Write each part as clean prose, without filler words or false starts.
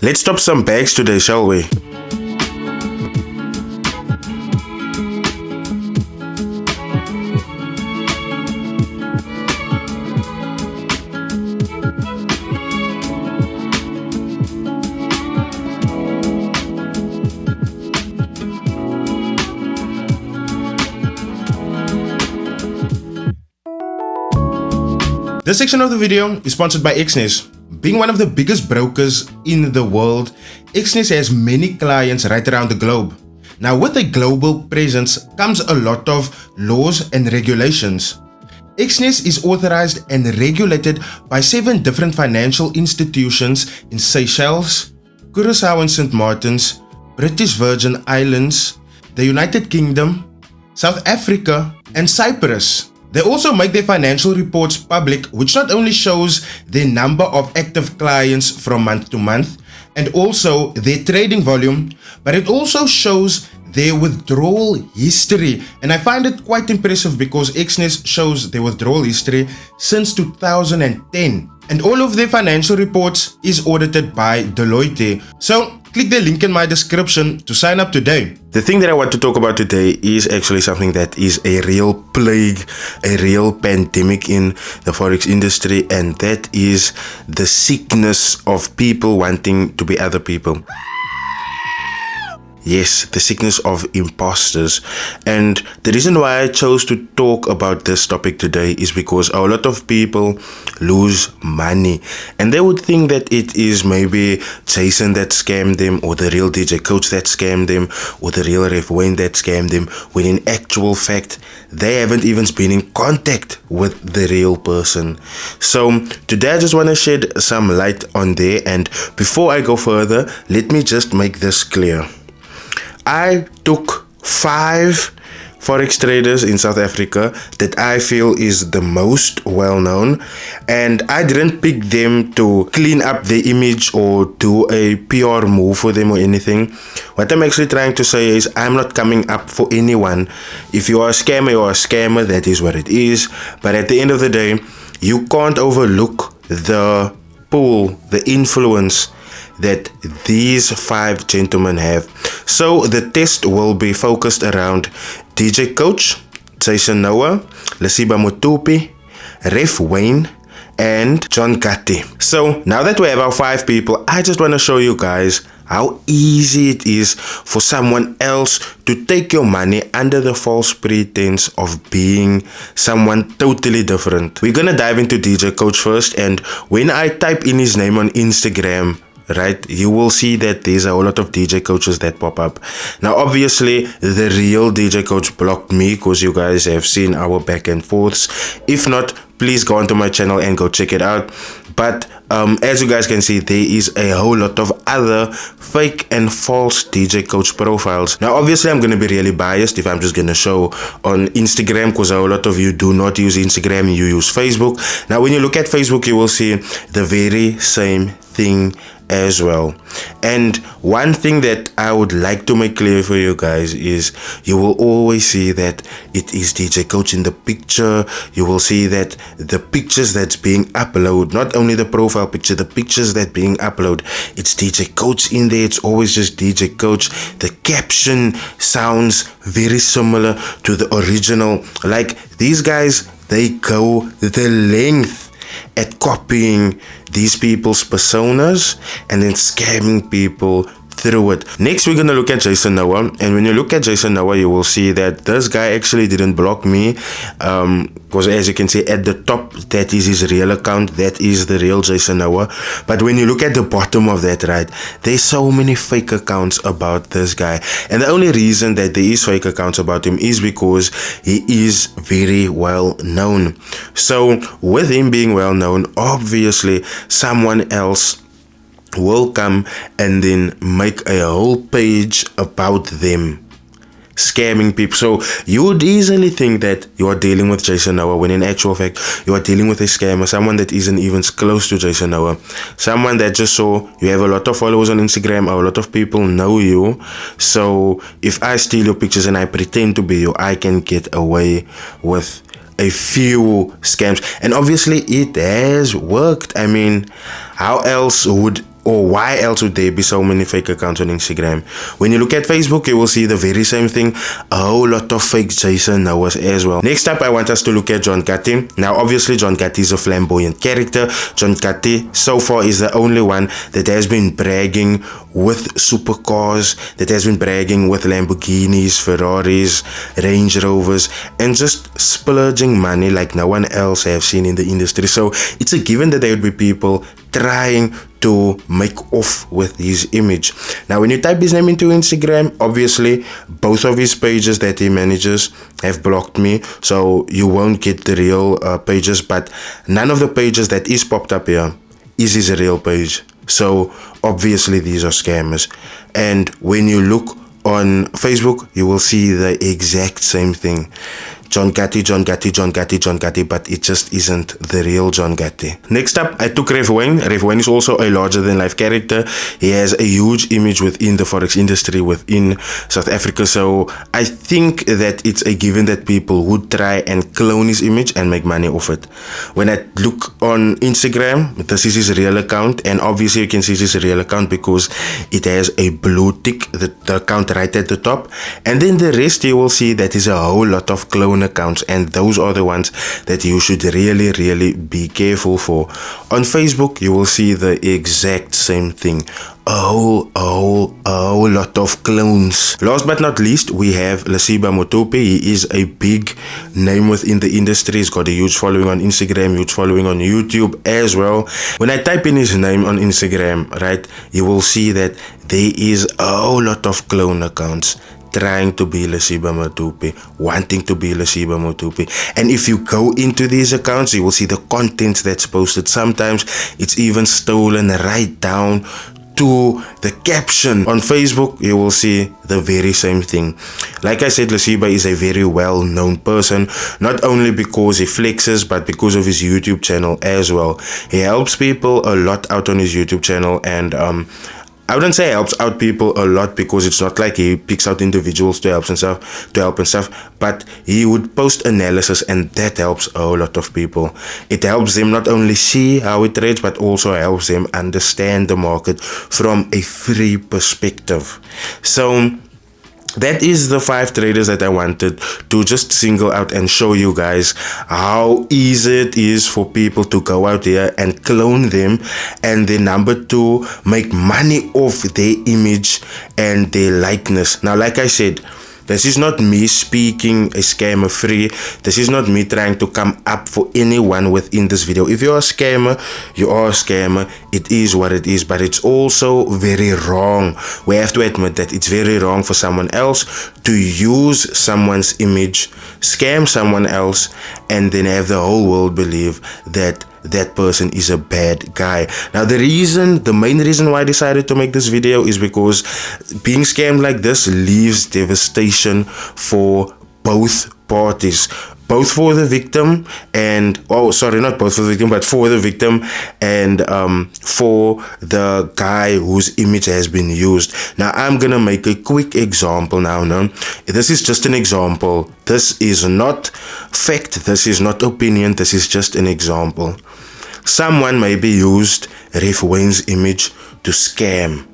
Let's drop some bags today, shall we? This section of the video is sponsored by Xness. Being one of the biggest brokers in the world, Xness has many clients right around the globe. Now, with a global presence comes a lot of laws and regulations. Xness is authorized and regulated by 7 different financial institutions in Seychelles, Curaçao and St. Martin's, British Virgin Islands, the United Kingdom, South Africa, and Cyprus. They also make their financial reports public, which not only shows their number of active clients from month to month and also their trading volume, but it also shows their withdrawal history. And I find it quite impressive because Xness shows their withdrawal history since 2010. And all of their financial reports is audited by Deloitte. So click the link in my description to sign up today. The thing that I want to talk about today is actually something that is a real plague, a real pandemic in the forex industry, and that is the sickness of people wanting to be other people. Yes, the sickness of imposters. And the reason why I chose to talk about this topic today is because a lot of people lose money and they would think that it is maybe Jason that scammed them, or the real DJ Coach that scammed them, or the real Ref Wayne that scammed them, when in actual fact they haven't even been in contact with the real person. So today I just want to shed some light on there, and before I go further, let me just make this clear. I took 5 forex traders in South Africa that I feel is the most well known, and I didn't pick them to clean up their image or do a PR move for them or anything. What I'm actually trying to say is I'm not coming up for anyone. If you are a scammer, you are a scammer, that is what it is. But at the end of the day, you can't overlook the pull, the influence that these 5 gentlemen have. So the test will be focused around DJ Coach, Jason Noah, Lesiba Mutupi, Ref Wayne, and John Ghatti. So now that we have our 5 people, I just want to show you guys how easy it is for someone else to take your money under the false pretense of being someone totally different. We're gonna dive into DJ Coach first, and when I type in his name on Instagram, right, you will see that there's a whole lot of DJ Coaches that pop up. Now obviously the real DJ Coach blocked me because you guys have seen our back and forths. If not, please go onto my channel and go check it out. But as you guys can see, there is a whole lot of other fake and false DJ Coach profiles. Now obviously I'm going to be really biased if I'm just going to show on Instagram, because a whole lot of you do not use Instagram, you use Facebook. Now when you look at Facebook, you will see the very same thing as well. And one thing that I would like to make clear for you guys is you will always see that it is DJ Coach in the picture. You will see that the pictures that's being uploaded, not only the profile picture, the pictures that being uploaded, it's DJ Coach in there. It's always just DJ Coach. The caption sounds very similar to the original. Like, these guys, they go the length at copying these people's personas and then scamming people through it. Next, we're gonna look at Jason Noah, and when you look at Jason Noah, you will see that this guy actually didn't block me, because as you can see at the top, that is his real account, that is the real Jason Noah. But when you look at the bottom of that, right, there's so many fake accounts about this guy, and the only reason that there is fake accounts about him is because he is very well known. So with him being well known, obviously someone else will come and then make a whole page about them scamming people. So you would easily think that you are dealing with Jason Noah, when in actual fact you are dealing with a scammer, someone that isn't even close to Jason Noah, someone that just saw you have a lot of followers on Instagram, a lot of people know you, so if I steal your pictures and I pretend to be you, I can get away with a few scams. And obviously it has worked. I mean, how else would or why else would there be so many fake accounts on Instagram? When you look at Facebook, you will see the very same thing, a whole lot of fake Jason Noahs as well. Next up, I want us to look at John Ghatti. Now, obviously, John Ghatti is a flamboyant character. John Ghatti, so far, is the only one that has been bragging with supercars, that has been bragging with Lamborghinis, Ferraris, Range Rovers, and just splurging money like no one else have seen in the industry. So it's a given that there would be people trying to make off with his image. Now, when you type his name into Instagram, obviously both of his pages that he manages have blocked me, so you won't get the real pages, but none of the pages that is popped up here is his real page. So obviously these are scammers. And when you look on Facebook, you will see the exact same thing. John Ghatti, John Ghatti, John Ghatti, John Ghatti, but it just isn't the real John Ghatti. Next up, I took Rev Wayne. Rev Wayne is also a larger-than-life character. He has a huge image within the forex industry within South Africa, so I think that it's a given that people would try and clone his image and make money off it. When I look on Instagram, this is his real account, and obviously you can see his real account because it has a blue tick, the account right at the top, and then the rest you will see that is a whole lot of clone accounts, and those are the ones that you should really be careful for. On Facebook, you will see the exact same thing. A whole lot of clones. Last but not least, we have Lesiba Motope. He is a big name within the industry. He's got a huge following on Instagram, huge following on YouTube as well. When I type in his name on Instagram, right, you will see that there is a whole lot of clone accounts trying to be Lesiba Motope, wanting to be Lesiba Motope. And if you go into these accounts, you will see the content that's posted. Sometimes it's even stolen right down to the caption. On Facebook, you will see the very same thing. Like I said, Lesiba is a very well-known person, not only because he flexes, but because of his YouTube channel as well. He helps people a lot out on his YouTube channel, and I wouldn't say helps out people a lot because it's not like he picks out individuals to help and stuff, but he would post analysis, and that helps a whole lot of people. It helps them not only see how it trades, but also helps them understand the market from a free perspective. So that is the 5 traders that I wanted to just single out and show you guys how easy it is for people to go out here and clone them, and then number 2, make money off their image and their likeness. Now, like I said, this is not me speaking a scammer free. This is not me trying to come up for anyone within this video. If you're a scammer, you are a scammer. It is what it is, but it's also very wrong. We have to admit that it's very wrong for someone else to use someone's image, scam someone else, and then have the whole world believe that that person is a bad guy. Now, the main reason why I decided to make this video is because being scammed like this leaves devastation for both parties. Both for the victim and, not both for the victim, but for the victim and for the guy whose image has been used. Now, I'm gonna make a quick example now. This is just an example. This is not fact. This is not opinion. This is just an example. Someone maybe used Rev Wayne's image to scam,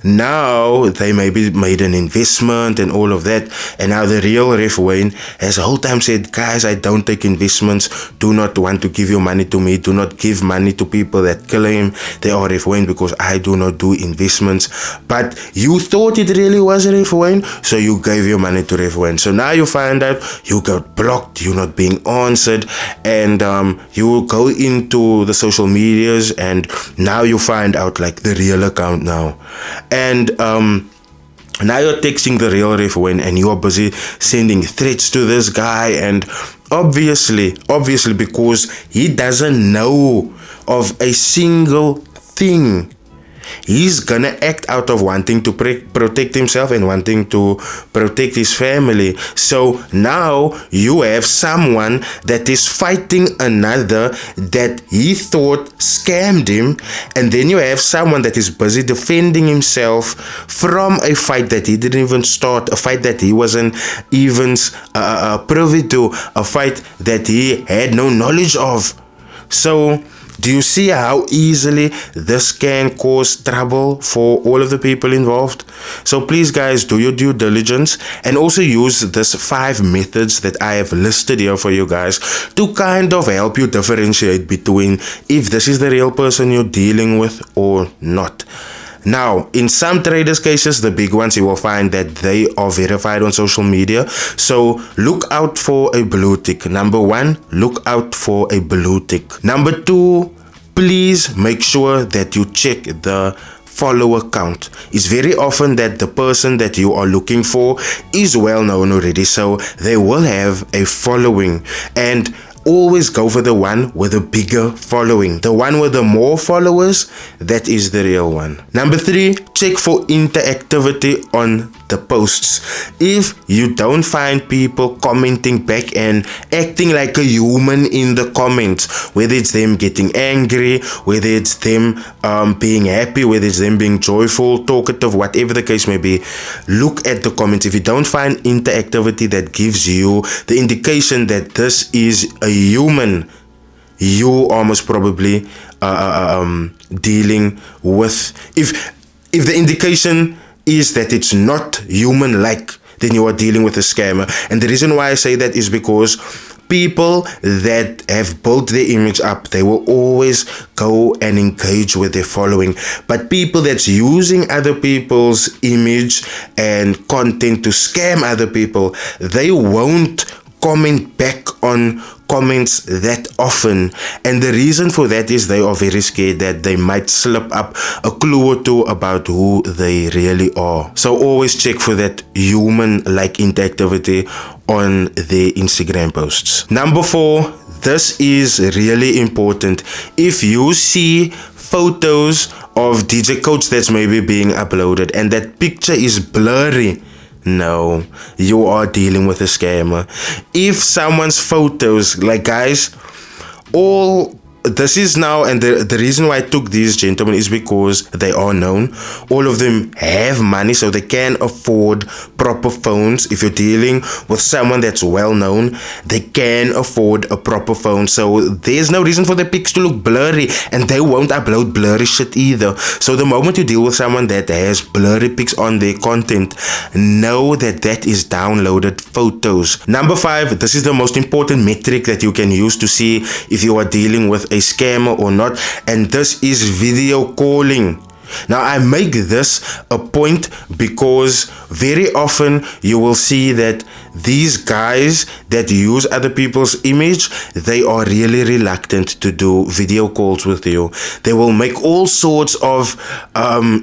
Now they maybe made an investment and all of that, and now the real Rev Wayne has the whole time said, guys, I don't take investments, do not want to give your money to me, do not give money to people that claim they are Rev Wayne because I do not do investments. But you thought it really was Rev Wayne, so you gave your money to Rev Wayne. So now you find out you got blocked, you're not being answered, and you go into the social medias, and now you find out like the real account now. And now you're texting the real Rev Wayne, and you are busy sending threats to this guy, and obviously because he doesn't know of a single thing, he's gonna act out of wanting to protect himself and wanting to protect his family. So now you have someone that is fighting another that he thought scammed him, and then you have someone that is busy defending himself from a fight that he didn't even start, a fight that he wasn't even privy to, a fight that he had no knowledge of. So Do you see how easily this can cause trouble for all of the people involved? So please guys, do your due diligence and also use this 5 methods that I have listed here for you guys to kind of help you differentiate between if this is the real person you're dealing with or not. Now, in some traders' cases, the big ones, you will find that they are verified on social media. So look out for a blue tick. Number 1, look out for a blue tick. Number 2, please make sure that you check the follower count. It's very often that the person that you are looking for is well known already, so they will have a following, and always go for the one with a bigger following. The one with the more followers, that is the real one. Number 3, check for interactivity on the posts. If you don't find people commenting back and acting like a human in the comments, whether it's them getting angry, whether it's them being happy, whether it's them being joyful, talkative, whatever the case may be, look at the comments. If you don't find interactivity that gives you the indication that this is a human, you are most probably dealing with, if the indication is that it's not human-like, then you are dealing with a scammer. And the reason why I say that is because people that have built their image up, they will always go and engage with their following. But people that's using other people's image and content to scam other people, they won't comment back on comments that often, and the reason for that is they are very scared that they might slip up a clue or two about who they really are. So always check for that human-like interactivity on their Instagram posts. Number 4, this is really important. If you see photos of DJ Coach that's maybe being uploaded and that picture is blurry, no, you are dealing with a scammer. If someone's photos, like guys, all this is now, and the reason why I took these gentlemen is because they are known. All of them have money, so they can afford proper phones. If you're dealing with someone that's well known, they can afford a proper phone, so there's no reason for the pics to look blurry, and they won't upload blurry shit either. So the moment you deal with someone that has blurry pics on their content, know that that is downloaded photos. Number 5, this is the most important metric that you can use to see if you are dealing with a scammer or not, and this is video calling. Now I make this a point because very often you will see that these guys that use other people's image, they are really reluctant to do video calls with you. They will make all sorts of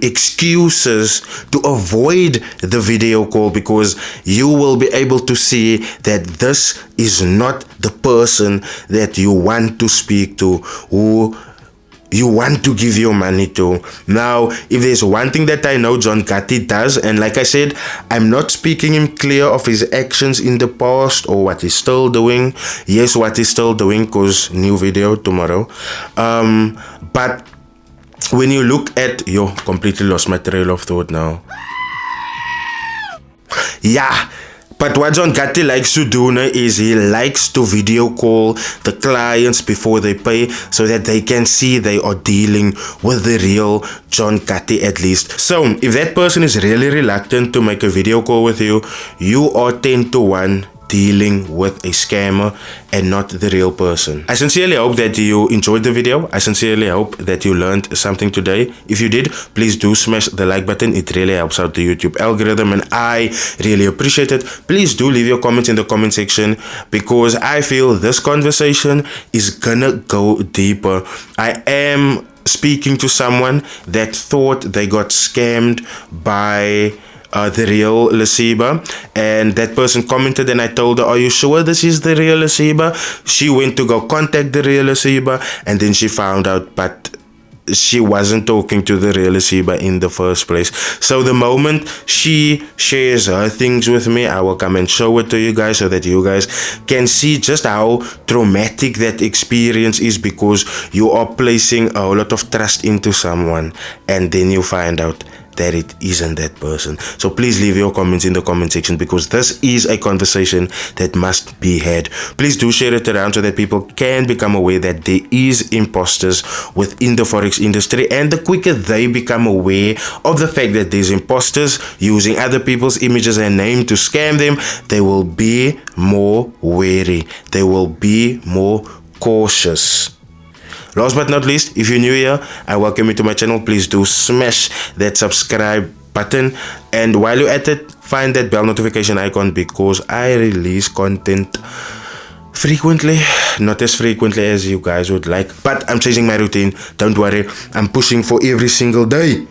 excuses to avoid the video call because you will be able to see that this is not the person that you want to speak to, who you want to give your money to. Now, if there's one thing that I know John Ghatti does, and like I said, I'm not speaking him clear of his actions in the past or what he's still doing. Yes, what he's still doing, because new video tomorrow. But when you look at, completely lost my trail of thought now. Yeah. But what John Ghatti likes to do now is he likes to video call the clients before they pay so that they can see they are dealing with the real John Ghatti at least. So if that person is really reluctant to make a video call with you, you are 10 to 1 dealing with a scammer and not the real person. I sincerely hope that you enjoyed the video. I sincerely hope that you learned something today. If you did, please do smash the like button. It really helps out the YouTube algorithm and I really appreciate it. Please do leave your comments in the comment section because I feel this conversation is gonna go deeper. I am speaking to someone that thought they got scammed by the real Lesiba, and that person commented and I told her, are you sure this is the real Lesiba? She went to go contact the real Lesiba and then she found out, but she wasn't talking to the real Lesiba in the first place. So the moment she shares her things with me, I will come and show it to you guys so that you guys can see just how traumatic that experience is, because you are placing a lot of trust into someone and then you find out that it isn't that person. So please leave your comments in the comment section, because this is a conversation that must be had. Please do share it around so that people can become aware that there is imposters within the forex industry, and the quicker they become aware of the fact that there's imposters using other people's images and name to scam them, they will be more wary, they will be more cautious. Last but not least, if you're new here, I welcome you to my channel. Please do smash that subscribe button, and while you're at it, find that bell notification icon, because I release content frequently, not as frequently as you guys would like, but I'm changing my routine. Don't worry, I'm pushing for every single day.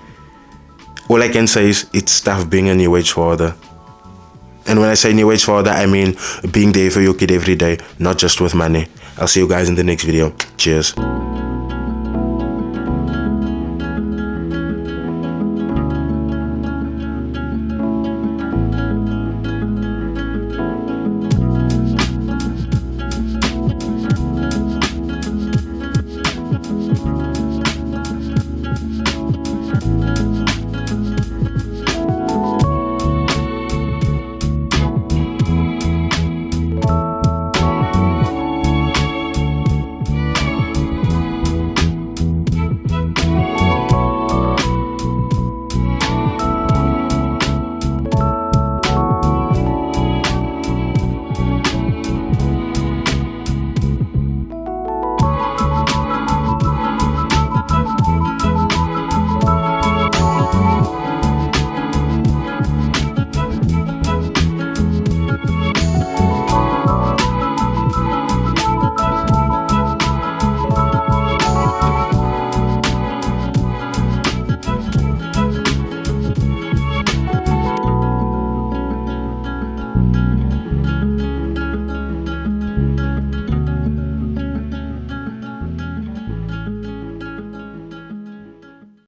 All I can say is it's tough being a new age father. And when I say new age father, I mean being there for your kid every day, not just with money. I'll see you guys in the next video. Cheers.